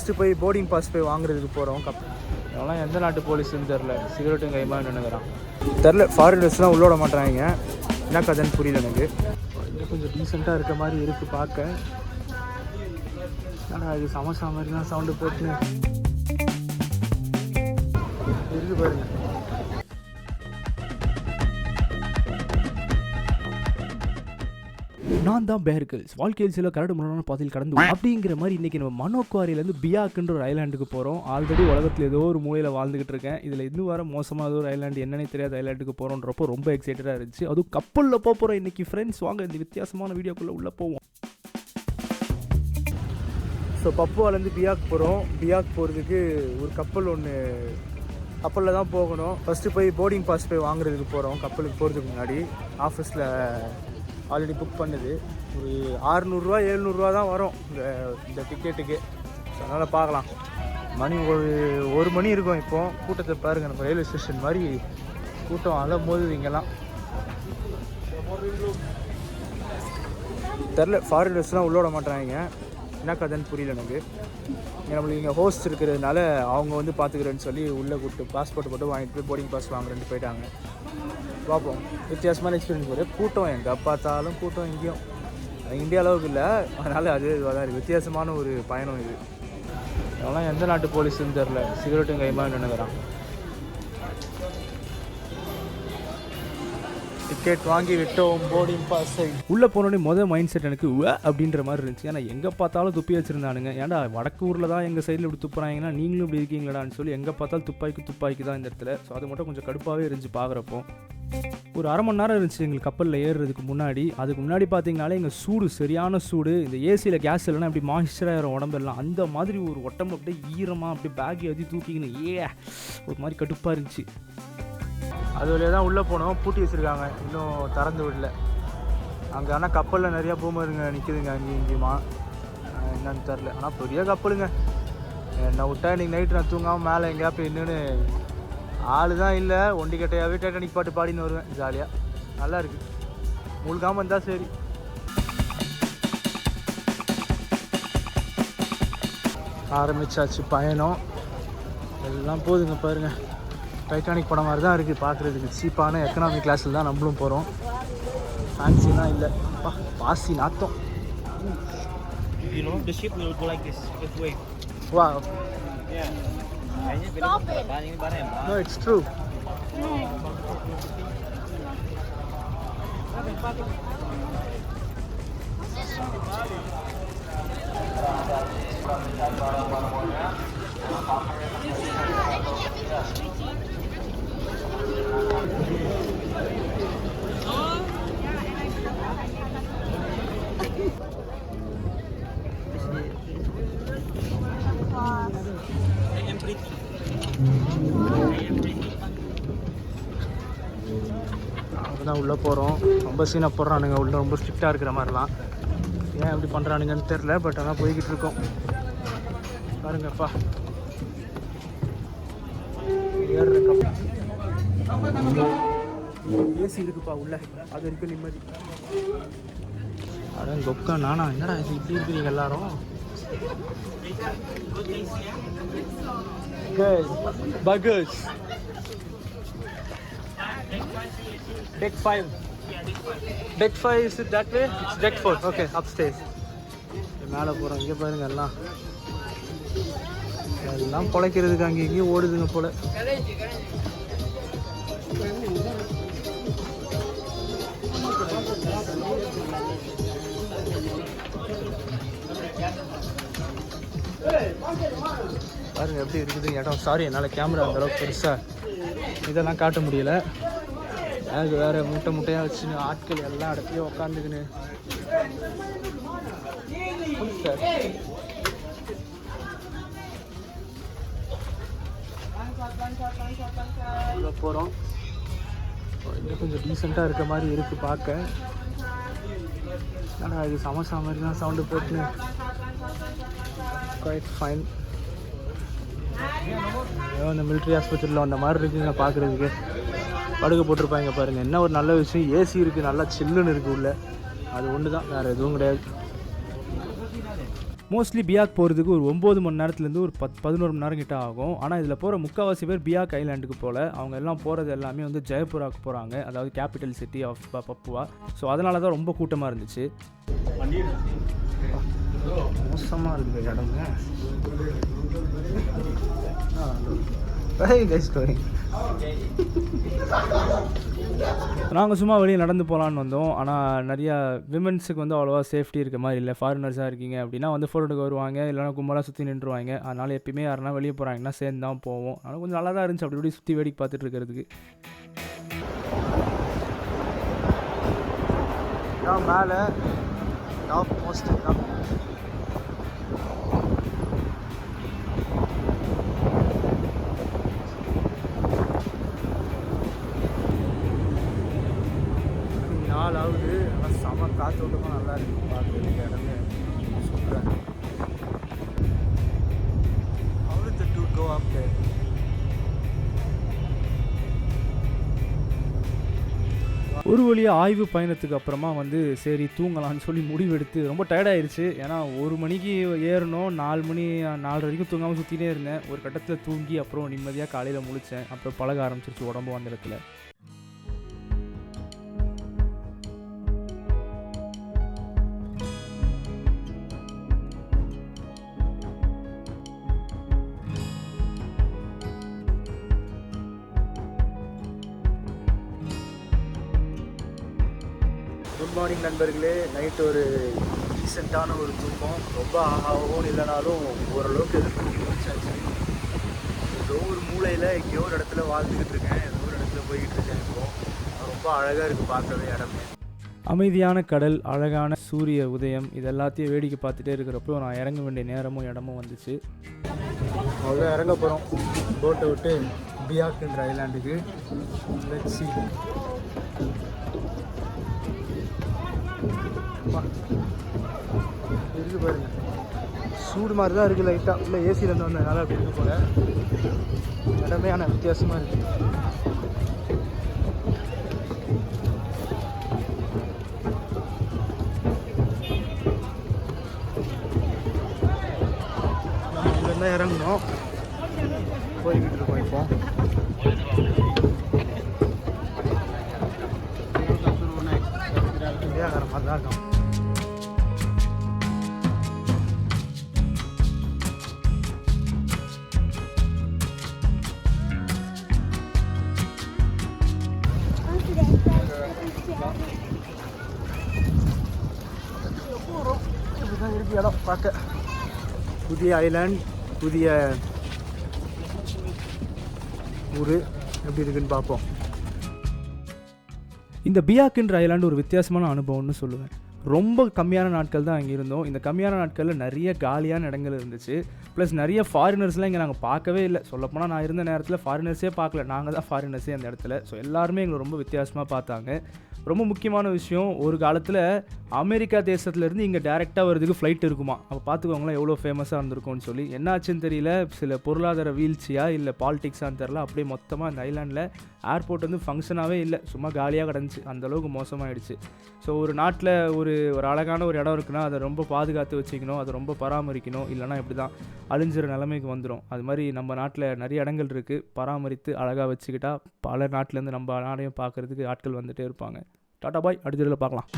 First போய் boarding pass போய் வாங்குறதுக்கு போகிறோம். இதெல்லாம் எந்த நாட்டு போலீஸ்ன்னு தெரில. சிகரெட்டும் கைமா நினைக்கிறான் தெரில. ஃபாரினர்ஸ்லாம் உள்ளோட மாட்டாங்க. என்ன கதைன்னு புரியல எனக்கு. இன்னும் கொஞ்சம் டீசெண்டாக இருக்க மாதிரி இருக்குது பார்க்க. ஆனால் இது சமோசா மாதிரி தான் சவுண்டு போட்டுன்னு இருக்கு பாருங்க. நான் தான் பேர்கில்ஸ். வாழ்க்கையில் சில கரடு முரணான பாதையில் கடந்து அப்படிங்கிற மாதிரி இன்றைக்கி நம்ம மனோக்குவாரியிலேருந்து பியாக்குன்ற ஒரு ஐலாண்டுக்கு போகிறோம். ஆல்ரெடி உலகத்தில் ஏதோ ஒரு மூலையில் வாழ்ந்துகிட்டு இருக்கேன். இதில் இன்னும் வர மோசமாக ஒரு ஐலாண்டு என்னன்னே தெரியாத ஐலாண்டுக்கு போகிறோன்றப்போ ரொம்ப எக்ஸைட்டடாக இருந்துச்சு. அதுவும் கப்பலில் போகிறோம் இன்றைக்கி ஃப்ரெண்ட்ஸ். வாங்க இந்த வித்தியாசமான வீடியோக்குள்ளே உள்ளே போவோம். ஸோ பப்புவாலேருந்து பியாக் போகிறோம். பியாக் போகிறதுக்கு ஒரு கப்பலில் தான் போகணும். ஃபஸ்ட்டு போய் போர்டிங் பாஸ் போய் வாங்குறதுக்கு போகிறோம். கப்பலுக்கு போகிறதுக்கு முன்னாடி ஆஃபீஸில் ஆல்ரெடி புக் பண்ணுது. ஒரு 600 700 தான் வரும் இந்த டிக்கெட்டுக்கு. ஸோ அதனால் பார்க்கலாம். மணி ஒரு மணி இருக்கும். இப்போது கூட்டத்தை பாருங்கள். நம்ம ரயில்வே ஸ்டேஷன் மாதிரி கூட்டம் அலை மோதுது இங்கெல்லாம். தெரில. ஃபாரினர்ஸ்லாம் உள்ளோட மாட்டாங்க. என்ன கதைன்னு புரியல எனக்கு. நம்மளுக்கு இங்கே ஹோஸ்ட் இருக்கிறதுனால அவங்க வந்து பார்த்துக்கிறேன்னு சொல்லி உள்ளே கூப்பிட்டு பாஸ்போர்ட் போட்டு வாங்கிட்டு போய் போர்டிங் பாஸ் வாங்குறேன்ட்டு போயிட்டாங்க. பார்ப்போம். வித்தியாசமான எக்ஸ்பீரியன்ஸ் போது. கூட்டம் எங்கே பார்த்தாலும் கூட்டம். எங்கேயும் இந்தியா அளவுக்கு இல்லை. அதனால் அது அதான் இருக்குது. வித்தியாசமான ஒரு பயணம் இது. அதெல்லாம் எந்த நாட்டு போலீஸ்ன்னு தெரில. சிகரெட்டும் கைமா நினைக்கிறான். டிக்கெட் வாங்கி விட்டோம். போர்டிங் பாஸ் உள்ளே போனோடனே மைண்ட் செட் எனக்கு அப்படின்ற மாதிரி இருந்துச்சு. ஏன்னா எங்கே பார்த்தாலும் துப்பி வச்சுருந்தானுங்க. ஏன்டா வடக்கு ஊரில் தான் எங்கள் சைடில் இப்படி துப்புறாங்கன்னா நீங்களும் இப்படி இருக்கீங்களான்னு சொல்லி எங்கே பார்த்தாலும் துப்பாக்கி தான் இந்த இடத்துல. ஸோ அது மட்டும் கொஞ்சம் கடுப்பாகவே இருந்துச்சு பார்க்குறப்போ. ஒரு அரை மணி நேரம் இருந்துச்சு எங்களுக்கு கப்பலில் ஏறுறதுக்கு முன்னாடி. அதுக்கு முன்னாடி பார்த்தீங்கனாலே எங்கள் சூடு சரியான சூடு. இந்த ஏசியில் கேஸ் இல்லைன்னா அப்படி மாய்ஸ்சராகிற உடம்பெல்லாம் அந்த மாதிரி ஒரு உடம்பு அப்படியே ஈரமாக அப்படியே பேக்கி அதி தூக்கிக்கின்னு ஒரு மாதிரி கடுப்பாக இருந்துச்சு. அது வழியாக தான் உள்ளே போனோம். பூட்டி வச்சுருக்காங்க. இன்னும் திறந்து விடல. அங்கே ஆனால் கப்பலில் நிறையா பூமருங்க நிற்கிதுங்க அங்கேயும் இங்கேயுமா. என்னன்னு தெரில. ஆனால் பெரிய கப்பலுங்க. என்னை விட்டா இன்றைக்கி நைட்டு நான் தூங்காமல் மேலே எங்கேயா போய் இன்னுன்னு ஆள் தான் இல்லை. ஒண்டிக்கட்டையாகவே டைட்டானிக் பாட்டு பாடின்னு வருவேன். ஜாலியாக நல்லா இருக்குது. முழுகாமல் இருந்தால் சரி. ஆரம்பித்தாச்சு பயணம். எல்லாம் போதுங்க பாருங்கள். டைட்டானிக் படம் மாதிரி தான் இருக்குது பார்க்குறதுக்கு. சீப்பான எக்கனாமிக் கிளாஸில் தான் நம்மளும் போகிறோம். ஃபேன்சிலாம் இல்லை. அப்பா பாசி நாத்தம். வா. No, it's true. தான் உள்ளே போகிறோம். ரொம்ப சீனாக போடுறானுங்க. உள்ள ரொம்ப ஸ்ட்ரிக்டாக இருக்கிற மாதிரிலாம். ஏன் எப்படி பண்ணுறானுங்கன்னு தெரில. பட் ஆனால் போய்கிட்டு இருக்கோம். பாருங்கப்பா ஏசி இருக்குப்பா உள்ள. அது வரைக்கும் நிம்மதி. அதான் கொக்கா நானா என்னடா இது இப்படி இருக்கிறீங்க எல்லாரும். Burgers. Deck 5. Deck 5 is it that way? It's deck 4. Okay, upstairs. மேலே போகிறோம். இங்கே பாருங்க எல்லாம் பொழைக்கிறதுக்கு அங்கே இங்கேயும் ஓடுதுங்க போல. பாருங்க எப்படி இருக்குது இடம். சாரி என்னால் கேமரா அந்தளவுக்கு பெருசாக இதெல்லாம் காட்ட முடியல. எனக்கு வேறு முட்டையாக வச்சுன்னு ஆட்கள் எல்லா இடத்துலையும் உக்காந்துக்குன்னு போகிறோம். இன்னும் கொஞ்சம் டீசெண்டாக இருக்க மாதிரி இருக்குது பார்க்க. ஆனால் இது சமோசா மாதிரி தான் சவுண்டு போட்டுன்னு குவைட் ஃபைன். இந்த மிலிட்ரி ஆஸ்பத்திரியில் அந்த மாதிரி இருக்குங்க பார்க்குறதுக்கு. படுகை போட்டிருப்பாங்க பாருங்கள். என்ன ஒரு நல்ல விஷயம், ஏசி இருக்குது, நல்லா சில்லுன்னு இருக்குது உள்ள. அது ஒன்று தான், வேறு எதுவும் கிடையாது. மோஸ்ட்லி பியாக் போகிறதுக்கு ஒரு 9 மணி நேரத்துலேருந்து ஒரு 11 மணி நேரம் கிட்ட ஆகும். ஆனால் இதில் போகிற முக்கால்வாசி பேர் பியாக் ஐலாண்டுக்கு போல், அவங்க எல்லாம் போகிறது எல்லாமே வந்து ஜெயபுராவுக்கு போகிறாங்க, அதாவது capital city of Papua. So அதனால தான் ரொம்ப கூட்டமாக இருந்துச்சு. மோசமாக இருக்குது இடங்க. நாங்கள் சும்மா வெளியே நடந்து போகலான்னு வந்தோம். ஆனால் நிறையா விமென்ஸுக்கு வந்து அவ்வளோவா சேஃப்டி இருக்க மாதிரி இல்லை. ஃபாரினர்ஸாக இருக்கீங்க அப்படின்னா வந்து ஃபோட்டோக்கு வருவாங்க, இல்லைனா கும்பலாக சுற்றி நின்றுவாங்க. அதனால் எப்பயுமே யாருனா வெளியே போகிறாங்கன்னா சேர்ந்து தான் போவோம். ஆனால் கொஞ்சம் நல்லா தான் இருந்துச்சு அப்படி இப்படி சுற்றி வேடிக்கை பார்த்துட்டு இருக்கிறதுக்கு. மேலே டாப் மோஸ்ட் தான் ஆகுது. ஆனால் செம காற்றோட்டமாக நல்லா இருக்குது பார்க்குறதுக்கு. இடமே சூப்பராக. அவருக்கு டூ கோ அப் தேர். ஒரு வழியாக ஆய்வு பயணத்துக்கு அப்புறமா வந்து சரி தூங்கலான்னு சொல்லி முடிவெடுத்து ரொம்ப டயர்டாயிருச்சு. ஏன்னா 1 மணிக்கு ஏறணும், 4 மணி 4 வரைக்கும் தூங்காமல் சுற்றினே இருந்தேன். ஒரு கட்டத்தில் தூங்கி அப்புறம் நிம்மதியாக காலையில் முழித்தேன். அப்புறம் பழக ஆரம்பிச்சிருச்சு உடம்பு அந்த இடத்துல. குட் மார்னிங் நண்பர்களே. நைட்டு ஒரு டீசெண்டான ஒரு தூக்கம். ரொம்ப ஆகவும் இல்லைனாலும் ஓரளவுக்கு எதிர்ப்பு முடிச்சாச்சு. ஏதோ ஒரு மூலையில் எங்கேயோ ஒரு இடத்துல வாழ்ந்துக்கிட்டு இருக்கேன், ஏதோ ஒரு இடத்துல போய்கிட்டு இருக்கேன். இப்போது ரொம்ப அழகாக இருக்குது பார்க்கவே இடமே. அமைதியான கடல், அழகான சூரிய உதயம், இது எல்லாத்தையும் வேடிக்கை பார்த்துட்டே இருக்கிறப்போ நான் இறங்க வேண்டிய நேரமும் இடமும் வந்துச்சு. அவ்வளோ இறங்க போகிறோம் போட்டை விட்டு பியாக்ன்ற ஐலாண்டுக்கு. Let's see. இருக்கு பாருங்க, சூடு மாதிரி தான் இருக்குது லைட்டாக. இல்லை ஏசியிலேருந்து வந்ததுனால அப்படி இருக்கு போல. இடமே ஆனால் வித்தியாசமாக இருக்குது. நம்ம இங்கேருந்து இறங்கணும், போய்கிட்டு இருக்கோம். இப்போ இந்தியாக்கார மாதிரி தான் இருக்கும். இப்படிதான் இருக்கு இடம் பார்க்க. புதிய ஐலாண்ட், புதிய ஊர் எப்படி இருக்குன்னு பார்ப்போம். இந்த பியாக்ன்ற ஐலாண்டு ஒரு வித்தியாசமான அனுபவம்னு சொல்லுவேன். ரொம்ப கம்மியான நாட்கள் தான் அங்கே இருந்தோம். இந்த கம்மியான நாட்களில் நிறைய காலியான இடங்கள் இருந்துச்சு. ப்ளஸ் நிறைய ஃபாரினர்ஸ்லாம் இங்கே நாங்கள் பார்க்கவே இல்லை. சொல்லப்போனால் நான் இருந்த நேரத்தில் ஃபாரினர்ஸே பார்க்கல, நாங்கள் தான் ஃபாரினர்ஸே அந்த இடத்துல. ஸோ எல்லாருமே எங்களை ரொம்ப வித்தியாசமாக பார்த்தாங்க. ரொம்ப முக்கியமான விஷயம், ஒரு காலத்தில் அமெரிக்கா தேசத்துலேருந்து இங்கே டேரெக்டாக வரதுக்கு ஃப்ளைட் இருக்குமா. அப்போ பார்த்துக்கோங்களேன் எவ்வளோ ஃபேமஸாக இருந்திருக்கும்னு சொல்லி. என்னாச்சுன்னு தெரியல, சில பொருளாதார வீழ்ச்சியா இல்லை பாலிடிக்ஸான்னு தெரில, அப்படியே மொத்தமாக அந்த ஐலாண்டில் ஏர்போர்ட் வந்து ஃபங்க்ஷனாகவே இல்லை, சும்மா காலியாக கிடந்துச்சு. அந்தளவுக்கு மோசமாகிடுச்சு. ஸோ ஒரு நாட்டில் ஒரு அழகான ஒரு இடம் இருக்குன்னா அதை ரொம்ப பாதுகாத்து வச்சுக்கணும், அதை ரொம்ப பராமரிக்கணும். இல்லைனா இப்படி தான் அழிஞ்சிற நிலைமைக்கு வந்துடும். அது மாதிரி நம்ம நாட்டில் நிறைய இடங்கள் இருக்குது, பராமரித்து அழகாக வச்சுக்கிட்டா பல நாட்டிலேருந்து நம்ம நாடையும் பார்க்குறதுக்கு ஆட்கள் வந்துகிட்டே இருப்பாங்க. டாடா பாய், அடுத்த வீடியோவில் பார்க்கலாம்.